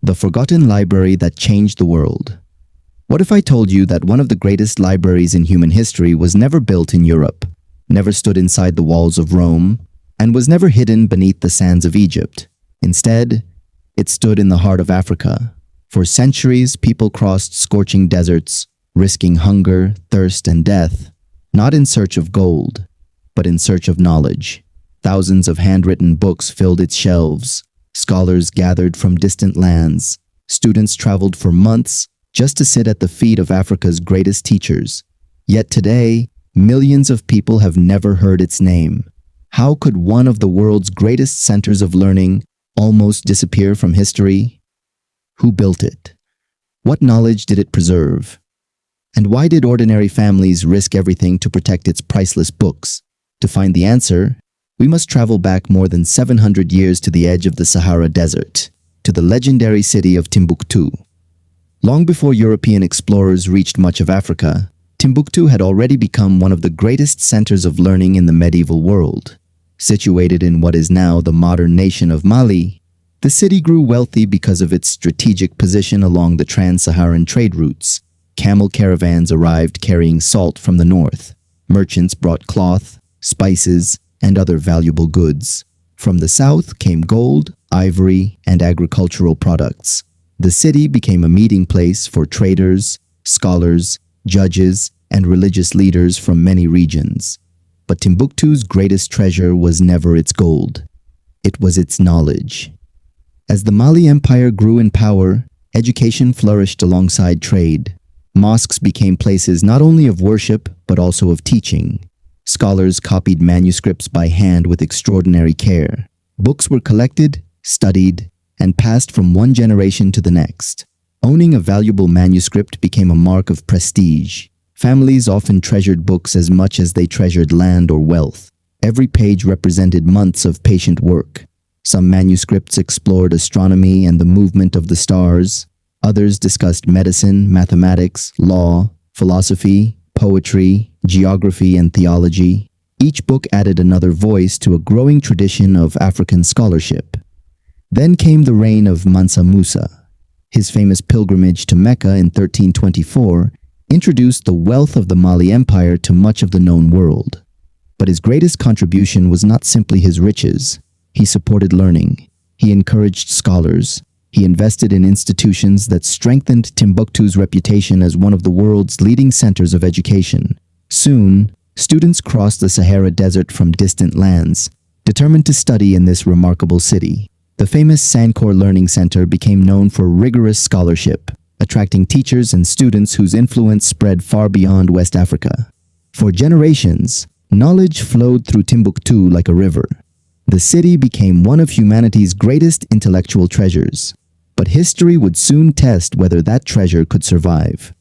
The forgotten library that changed the world. What if I told you that one of the greatest libraries in human history was never built in Europe, never stood inside the walls of Rome, and was never hidden beneath the sands of Egypt? Instead, it stood in the heart of Africa. For centuries, people crossed scorching deserts, risking hunger, thirst, and death, not in search of gold, but in search of knowledge. Thousands of handwritten books filled its shelves. Scholars gathered from distant lands. Students traveled for months just to sit at the feet of Africa's greatest teachers. Yet today, millions of people have never heard its name. How could one of the world's greatest centers of learning almost disappear from history? Who built it? What knowledge did it preserve? And why did ordinary families risk everything to protect its priceless books? To find the answer, we must travel back more than 700 years to the edge of the Sahara Desert, to the legendary city of Timbuktu. Long before European explorers reached much of Africa, Timbuktu had already become one of the greatest centers of learning in the medieval world. Situated in what is now the modern nation of Mali, the city grew wealthy because of its strategic position along the trans-Saharan trade routes. Camel caravans arrived carrying salt from the north. Merchants brought cloth, spices, and other valuable goods. From the south came gold, ivory, and agricultural products. The city became a meeting place for traders, scholars, judges, and religious leaders from many regions. But Timbuktu's greatest treasure was never its gold. It was its knowledge. As the Mali Empire grew in power, education flourished alongside trade. Mosques became places not only of worship, but also of teaching. Scholars copied manuscripts by hand with extraordinary care. Books were collected, studied, and passed from one generation to the next. Owning a valuable manuscript became a mark of prestige. Families often treasured books as much as they treasured land or wealth. Every page represented months of patient work. Some manuscripts explored astronomy and the movement of the stars. Others discussed medicine, mathematics, law, philosophy, poetry, geography, and theology. Each book added another voice to a growing tradition of African scholarship. Then came the reign of Mansa Musa. His famous pilgrimage to Mecca in 1324 introduced the wealth of the Mali Empire to much of the known world. But his greatest contribution was not simply his riches. He supported learning. He encouraged scholars. He invested in institutions that strengthened Timbuktu's reputation as one of the world's leading centers of education. Soon, students crossed the Sahara Desert from distant lands, determined to study in this remarkable city. The famous Sankore Learning Center became known for rigorous scholarship, attracting teachers and students whose influence spread far beyond West Africa. For generations, knowledge flowed through Timbuktu like a river. The city became one of humanity's greatest intellectual treasures. But history would soon test whether that treasure could survive.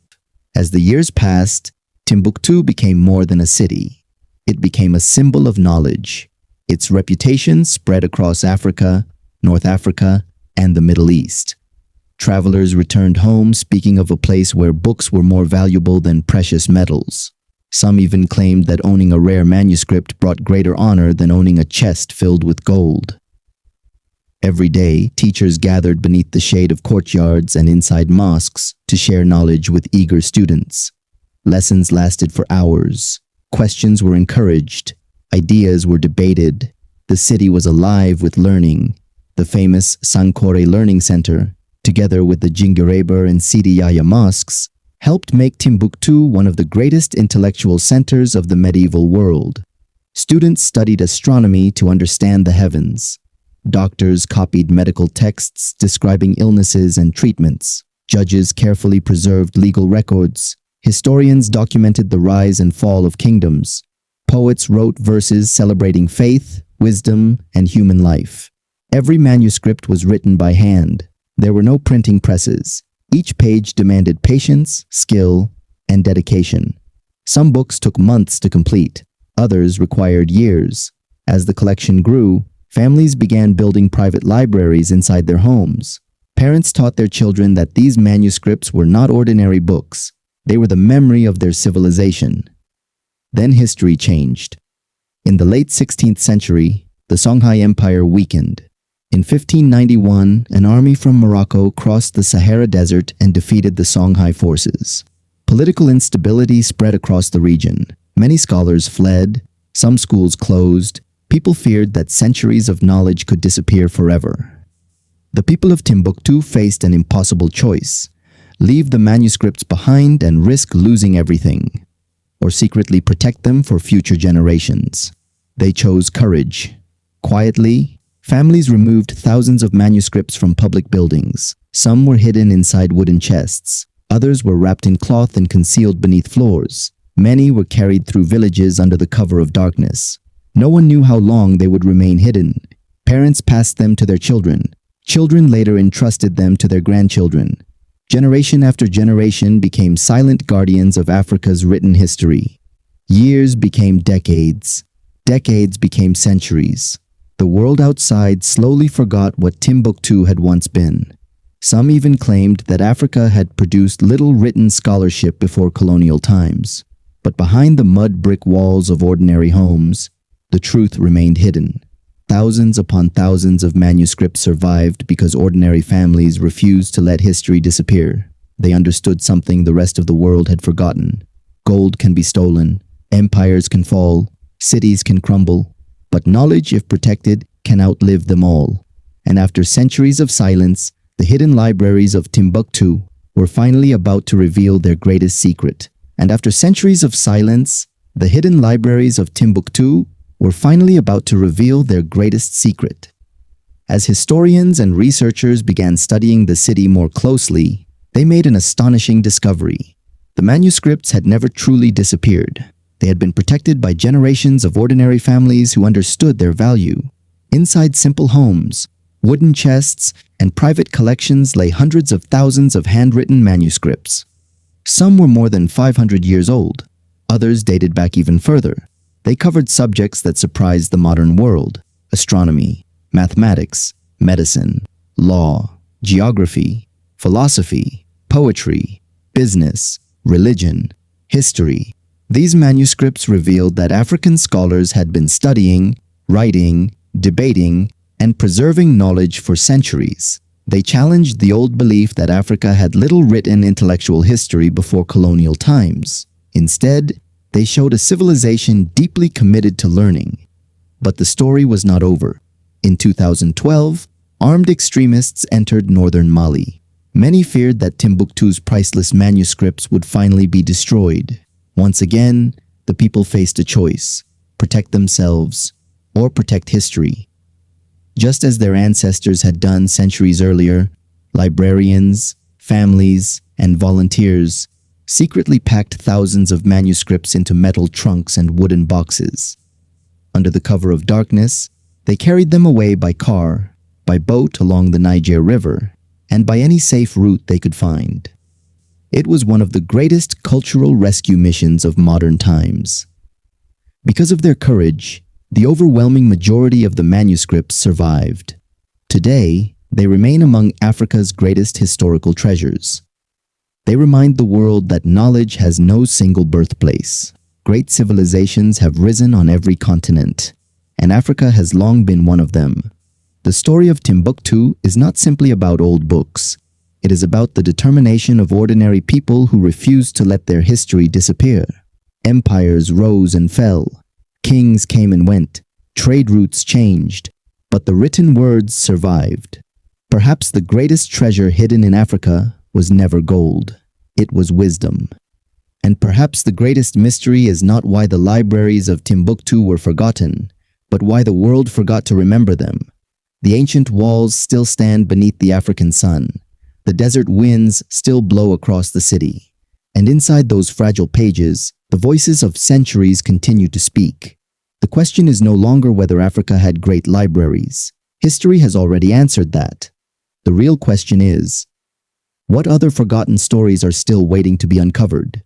As the years passed, Timbuktu became more than a city. It became a symbol of knowledge. Its reputation spread across Africa, North Africa, and the Middle East. Travelers returned home speaking of a place where books were more valuable than precious metals. Some even claimed that owning a rare manuscript brought greater honor than owning a chest filled with gold. Every day, teachers gathered beneath the shade of courtyards and inside mosques to share knowledge with eager students. Lessons lasted for hours. Questions were encouraged. Ideas were debated. The city was alive with learning. The famous Sankore Learning Center, together with the Jingireber and Sidi Yahya mosques, helped make Timbuktu one of the greatest intellectual centers of the medieval world. Students studied astronomy to understand the heavens. Doctors copied medical texts describing illnesses and treatments. Judges carefully preserved legal records. Historians documented the rise and fall of kingdoms. Poets wrote verses celebrating faith, wisdom, and human life. Every manuscript was written by hand. There were no printing presses. Each page demanded patience, skill, and dedication. Some books took months to complete. Others required years. As the collection grew, families began building private libraries inside their homes. Parents taught their children that these manuscripts were not ordinary books. They were the memory of their civilization. Then history changed. In the late 16th century, the Songhai Empire weakened. In 1591, an army from Morocco crossed the Sahara Desert and defeated the Songhai forces. Political instability spread across the region. Many scholars fled, some schools closed. People feared that centuries of knowledge could disappear forever. The people of Timbuktu faced an impossible choice: leave the manuscripts behind and risk losing everything, or secretly protect them for future generations. They chose courage. Quietly, families removed thousands of manuscripts from public buildings. Some were hidden inside wooden chests. Others were wrapped in cloth and concealed beneath floors. Many were carried through villages under the cover of darkness. No one knew how long they would remain hidden. Parents passed them to their children. Children later entrusted them to their grandchildren. Generation after generation became silent guardians of Africa's written history. Years became decades. Decades became centuries. The world outside slowly forgot what Timbuktu had once been. Some even claimed that Africa had produced little written scholarship before colonial times. But behind the mud brick walls of ordinary homes, the truth remained hidden. Thousands upon thousands of manuscripts survived because ordinary families refused to let history disappear. They understood something the rest of the world had forgotten. Gold can be stolen, empires can fall, cities can crumble, but knowledge, if protected, can outlive them all. And after centuries of silence, the hidden libraries of Timbuktu were finally about to reveal their greatest secret. And after centuries of silence, the hidden libraries of Timbuktu were finally about to reveal their greatest secret. As historians and researchers began studying the city more closely, they made an astonishing discovery. The manuscripts had never truly disappeared. They had been protected by generations of ordinary families who understood their value. Inside simple homes, wooden chests, and private collections lay hundreds of thousands of handwritten manuscripts. Some were more than 500 years old. Others dated back even further. They covered subjects that surprised the modern world: astronomy, mathematics, medicine, law, geography, philosophy, poetry, business, religion, history. These manuscripts revealed that African scholars had been studying, writing, debating, and preserving knowledge for centuries. They challenged the old belief that Africa had little written intellectual history before colonial times. Instead, they showed a civilization deeply committed to learning. But the story was not over. In 2012, armed extremists entered northern Mali. Many feared that Timbuktu's priceless manuscripts would finally be destroyed. Once again, the people faced a choice: protect themselves or protect history. Just as their ancestors had done centuries earlier, librarians, families, and volunteers secretly packed thousands of manuscripts into metal trunks and wooden boxes. Under the cover of darkness, they carried them away by car, by boat along the Niger River, and by any safe route they could find. It was one of the greatest cultural rescue missions of modern times. Because of their courage, the overwhelming majority of the manuscripts survived. Today, they remain among Africa's greatest historical treasures. They remind the world that knowledge has no single birthplace. Great civilizations have risen on every continent, and Africa has long been one of them. The story of Timbuktu is not simply about old books. It is about the determination of ordinary people who refused to let their history disappear. Empires rose and fell. Kings came and went. Trade routes changed. But the written words survived. Perhaps the greatest treasure hidden in Africa was never gold. It was wisdom. And perhaps the greatest mystery is not why the libraries of Timbuktu were forgotten, but why the world forgot to remember them. The ancient walls still stand beneath the African sun. The desert winds still blow across the city. And inside those fragile pages, the voices of centuries continue to speak. The question is no longer whether Africa had great libraries. History has already answered that. The real question is, what other forgotten stories are still waiting to be uncovered?